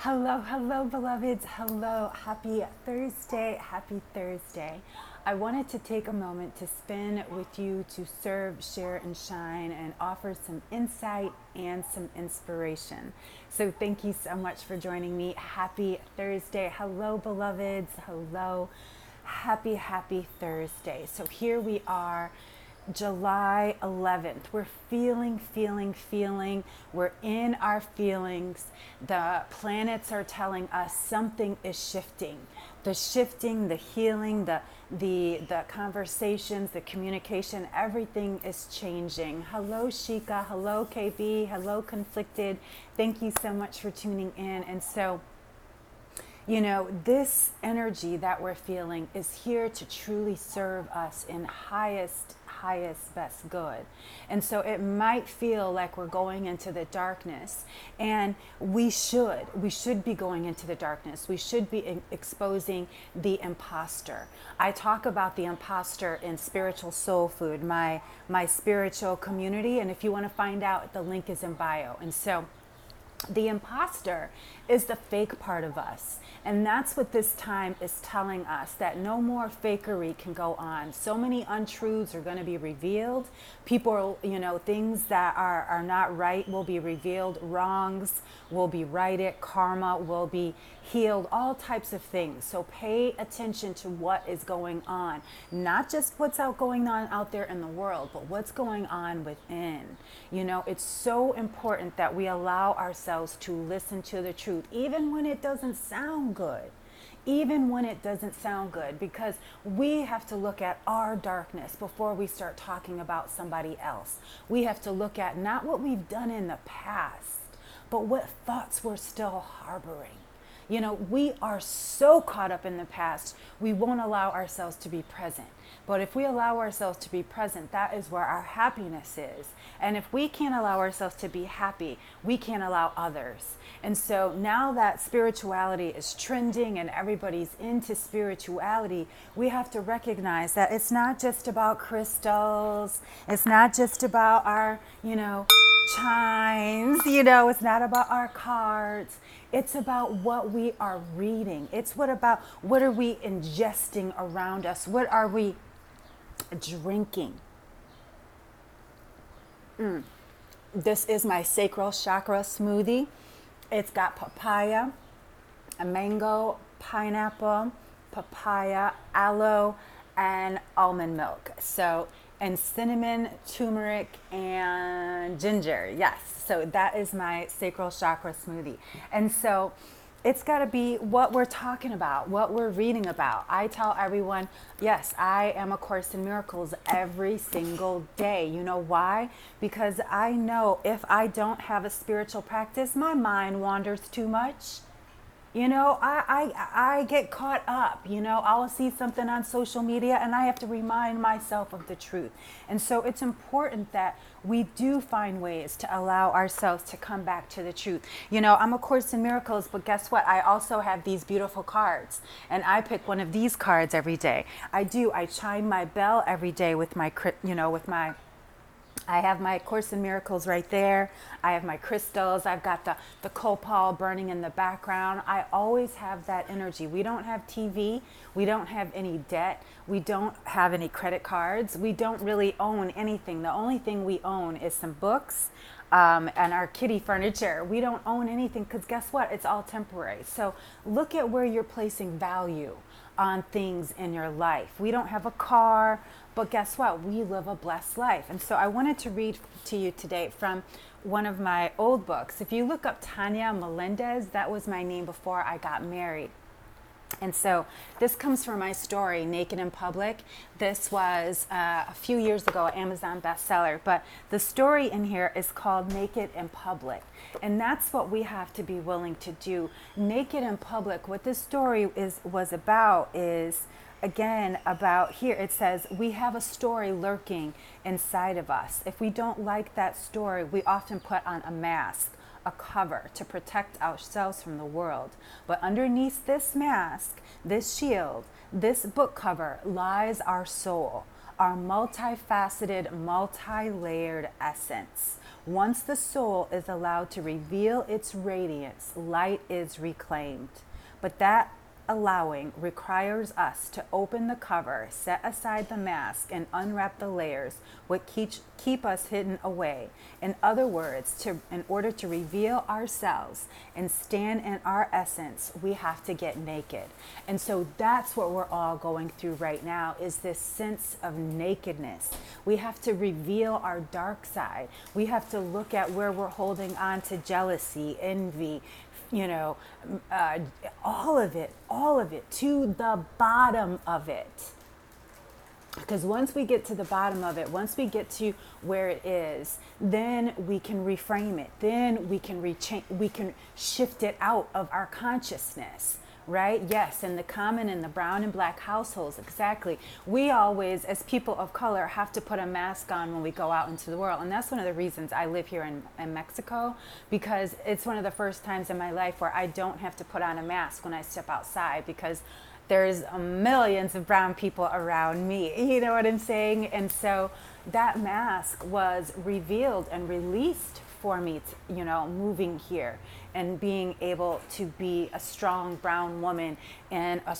Hello, hello, beloveds. Hello, happy Thursday. Happy Thursday. I wanted to take a moment to spend with you to serve, share, and shine and offer some insight and some inspiration. So, thank you so much for joining me. Happy Thursday. Hello, beloveds. Hello. Happy Thursday. So, here we are. July 11th. We're feeling. We're in our feelings. The planets are telling us something is shifting. The shifting, the healing, the conversations, the communication, everything is changing. Hello, Shika. Hello, KB. Hello, Conflicted. Thank you so much for tuning in. And so, this energy that we're feeling is here to truly serve us in highest, best good. And so it might feel like we're going into the darkness, and we should be going into the darkness. We should be exposing the imposter. I talk about the imposter in Spiritual Soul Food, my spiritual community. And if you want to find out, the link is in bio. And so the imposter is the fake part of us. And that's what this time is telling us, that no more fakery can go on. So many untruths are going to be revealed. People, things that are not right will be revealed. Wrongs will be righted. Karma will be healed. All types of things. So pay attention to what is going on. Not just what's going on out there in the world, but what's going on within. It's so important that we allow ourselves to listen to the truth, even when it doesn't sound good. Even when it doesn't sound good, because we have to look at our darkness before we start talking about somebody else. We have to look at not what we've done in the past, but what thoughts we're still harboring. We are so caught up in the past, we won't allow ourselves to be present. But if we allow ourselves to be present, that is where our happiness is. And if we can't allow ourselves to be happy, we can't allow others. And so now that spirituality is trending and everybody's into spirituality, we have to recognize that it's not just about crystals. It's not just about our, chimes, it's not about our cards. It's about what we are reading. It's what are we ingesting around us? What are we drinking? This is my sacral chakra smoothie. It's got papaya, a mango, pineapple, papaya, aloe, and almond milk. And cinnamon, turmeric, and ginger. Yes. So that is my sacral chakra smoothie. And so it's got to be what we're talking about, what we're reading about. I tell everyone, yes, I am A Course in Miracles every single day. You know why? Because I know if I don't have a spiritual practice, my mind wanders too much. I get caught up. I'll see something on social media and I have to remind myself of the truth. And so it's important that we do find ways to allow ourselves to come back to the truth. I'm A Course in Miracles, but guess what? I also have these beautiful cards, and I pick one of these cards every day. I do. I chime my bell every day with I have my Course in Miracles right there. I have my crystals. I've got the copal burning in the background. I always have that energy. We don't have TV. We don't have any debt. We don't have any credit cards. We don't really own anything. The only thing we own is some books and our kitty furniture. We don't own anything because guess what? It's all temporary. So look at where you're placing value on things in your life. We don't have a car, but guess what? We live a blessed life. And so I wanted to read to you today from one of my old books. If you look up Tonya Melendez, that was my name before I got married. And so this comes from my story, Naked in Public. This was a few years ago, an Amazon bestseller. But the story in here is called Naked in Public. And that's what we have to be willing to do. Naked in Public, what this story was about is, again, about here, it says, we have a story lurking inside of us. If we don't like that story, we often put on a mask, a cover to protect ourselves from the world. But underneath this mask, this shield, this book cover lies our soul, our multifaceted, multi-layered essence. Once the soul is allowed to reveal its radiance, light is reclaimed. But that allowing requires us to open the cover, set aside the mask, and unwrap the layers what keep us hidden away. In other words, in order to reveal ourselves and stand in our essence, we have to get naked. And so that's what we're all going through right now, is this sense of nakedness. We have to reveal our dark side. We have to look at where we're holding on to jealousy, envy, all of it to the bottom of it. Because once we get to the bottom of it, once we get to where it is, then we can reframe it. Then we can shift it out of our consciousness. Right? Yes, in the common, in the brown and black households, exactly. We always, as people of color, have to put a mask on when we go out into the world. And that's one of the reasons I live here in Mexico, because it's one of the first times in my life where I don't have to put on a mask when I step outside, because there's millions of brown people around me. You know what I'm saying? And so that mask was revealed and released for me, moving here and being able to be a strong brown woman in a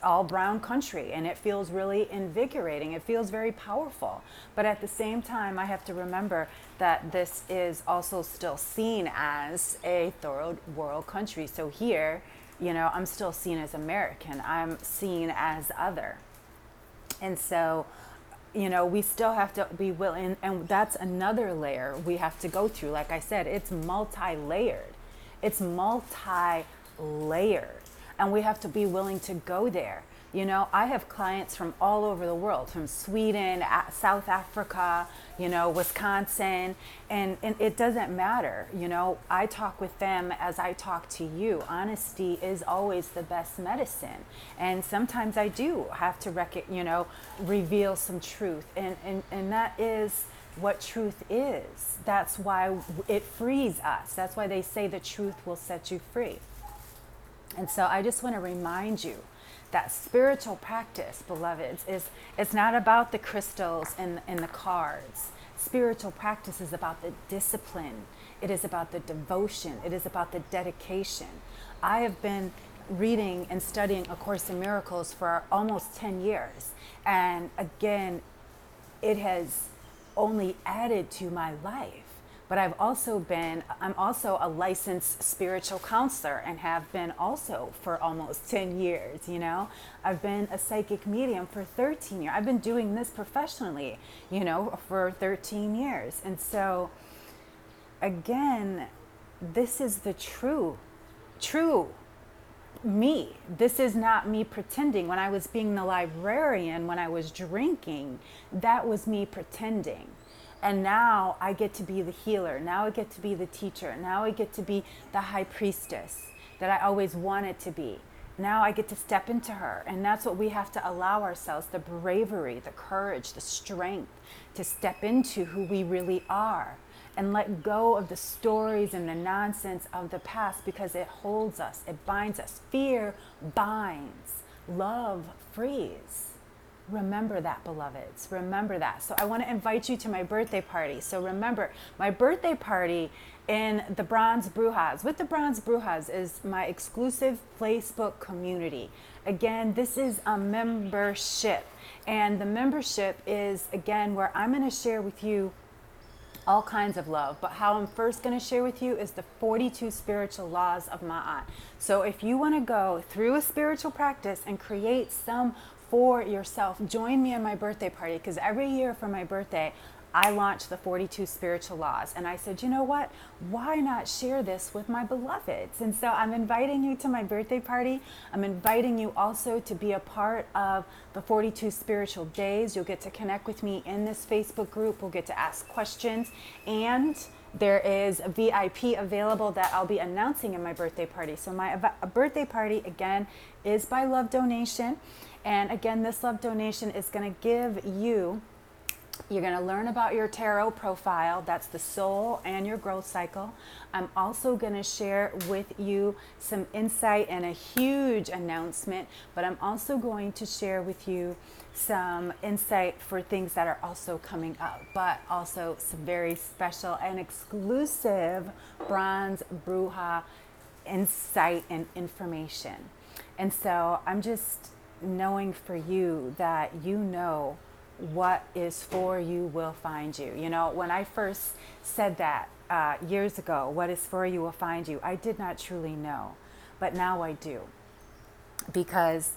all brown country. And it feels really invigorating. It feels very powerful. But at the same time, I have to remember that this is also still seen as a third world country. So here, I'm still seen as American. I'm seen as other. And so, we still have to be willing, and that's another layer we have to go through. Like I said, it's multi-layered. It's multi-layered. And we have to be willing to go there. I have clients from all over the world, from Sweden, South Africa, Wisconsin, and it doesn't matter. I talk with them as I talk to you. Honesty is always the best medicine. And sometimes I do have to, reveal some truth. And that is what truth is. That's why it frees us. That's why they say the truth will set you free. And so I just want to remind you that spiritual practice, beloveds, it's not about the crystals and the cards. Spiritual practice is about the discipline. It is about the devotion. It is about the dedication. I have been reading and studying A Course in Miracles for almost 10 years. And again, it has only added to my life. But I'm also a licensed spiritual counselor and have been also for almost 10 years, I've been a psychic medium for 13 years. I've been doing this professionally, for 13 years. And so, again, this is the true me. This is not me pretending. When I was being the librarian, when I was drinking, that was me pretending. And now I get to be the healer. Now I get to be the teacher. Now I get to be the high priestess that I always wanted to be. Now I get to step into her. And that's what we have to allow ourselves, the bravery, the courage, the strength to step into who we really are and let go of the stories and the nonsense of the past, because it holds us, it binds us. Fear binds, love frees. Remember that, beloveds. Remember that. So I want to invite you to my birthday party. So remember, my birthday party in the Bronze Brujas. With the Bronze Brujas is my exclusive Facebook community. Again, this is a membership. And the membership is, again, where I'm going to share with you all kinds of love. But how I'm first going to share with you is the 42 spiritual laws of Ma'at. So if you want to go through a spiritual practice and create some for yourself, join me on my birthday party, because every year for my birthday I launch the 42 spiritual laws. And I said, you know what, why not share this with my beloveds? And so I'm inviting you to my birthday party. I'm inviting you also to be a part of the 42 spiritual days. You'll get to connect with me in this Facebook group. We'll get to ask questions, and there is a VIP available that I'll be announcing in my birthday party. So my birthday party, again, is by love donation. And again, this love donation is going to give you You're going to learn about your tarot profile. That's the soul and your growth cycle. I'm also going to share with you some insight and a huge announcement, but I'm also going to share with you some insight for things that are also coming up, but also some very special and exclusive Bronze Bruja insight and information. And so I'm just knowing for you that you know what is for you will find you. You know, when I first said that years ago, what is for you will find you, I did not truly know. But now I do. Because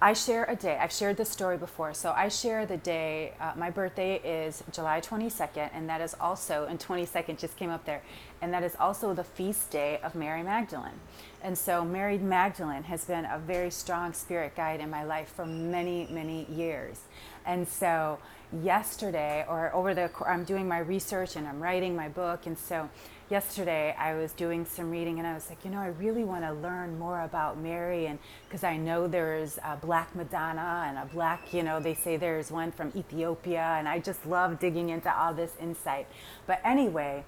I share a day. I've shared this story before. So I share the day, my birthday is July 22nd, and that is also, and 22nd just came up there, and that is also the feast day of Mary Magdalene. And so Mary Magdalene has been a very strong spirit guide in my life for many, many years. And so yesterday, I'm doing my research and I'm writing my book. And so yesterday I was doing some reading and I was like, you know, I really want to learn more about Mary, and because I know there's a Black Madonna and a Black, you know, they say there's one from Ethiopia, and I just love digging into all this insight. But anyway,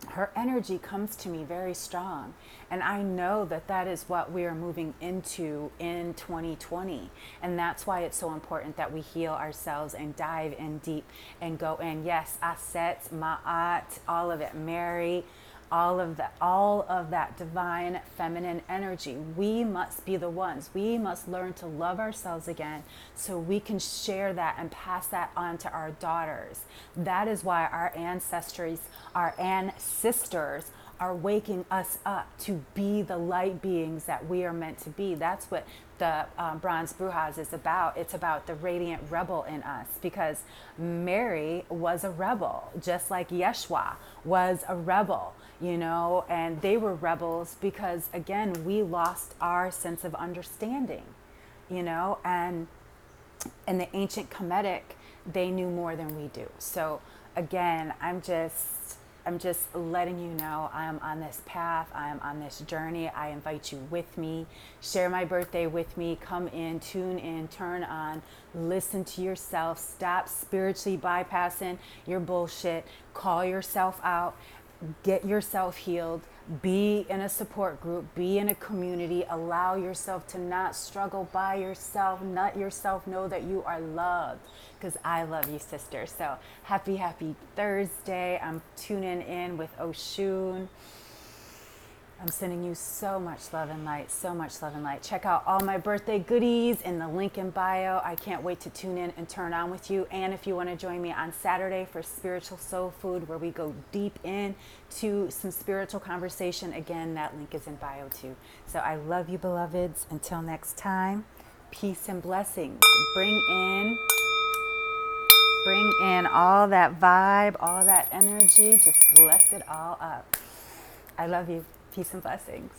her energy comes to me very strong. And I know that that is what we are moving into in 2020. And that's why it's so important that we heal ourselves and dive in deep and go in. Yes, Aset, Ma'at, all of it, Mary, all of that divine feminine energy. We must be the ones. We must learn to love ourselves again so we can share that and pass that on to our daughters. That is why our ancestors are waking us up to be the light beings that we are meant to be. That's what the Bronze Brujas is about. It's about the radiant rebel in us, because Mary was a rebel, just like Yeshua was a rebel, you know, and they were rebels because, again, we lost our sense of understanding, you know, and in the ancient Kemetic, they knew more than we do. So again, I'm just letting you know I am on this path. I am on this journey. I invite you with me. Share my birthday with me. Come in, tune in, turn on, listen to yourself. Stop spiritually bypassing your bullshit. Call yourself out. Get yourself healed. Be in a support group. Be in a community. Allow yourself to not struggle by yourself. Let yourself know that you are loved, because I love you, sister. So happy Thursday. I'm tuning in with Oshun. I'm sending you so much love and light, so much love and light. Check out all my birthday goodies in the link in bio. I can't wait to tune in and turn on with you. And if you want to join me on Saturday for Spiritual Soul Food, where we go deep into some spiritual conversation, again, that link is in bio too. So I love you, beloveds. Until next time, peace and blessings. Bring in all that vibe, all that energy. Just bless it all up. I love you. Peace and blessings.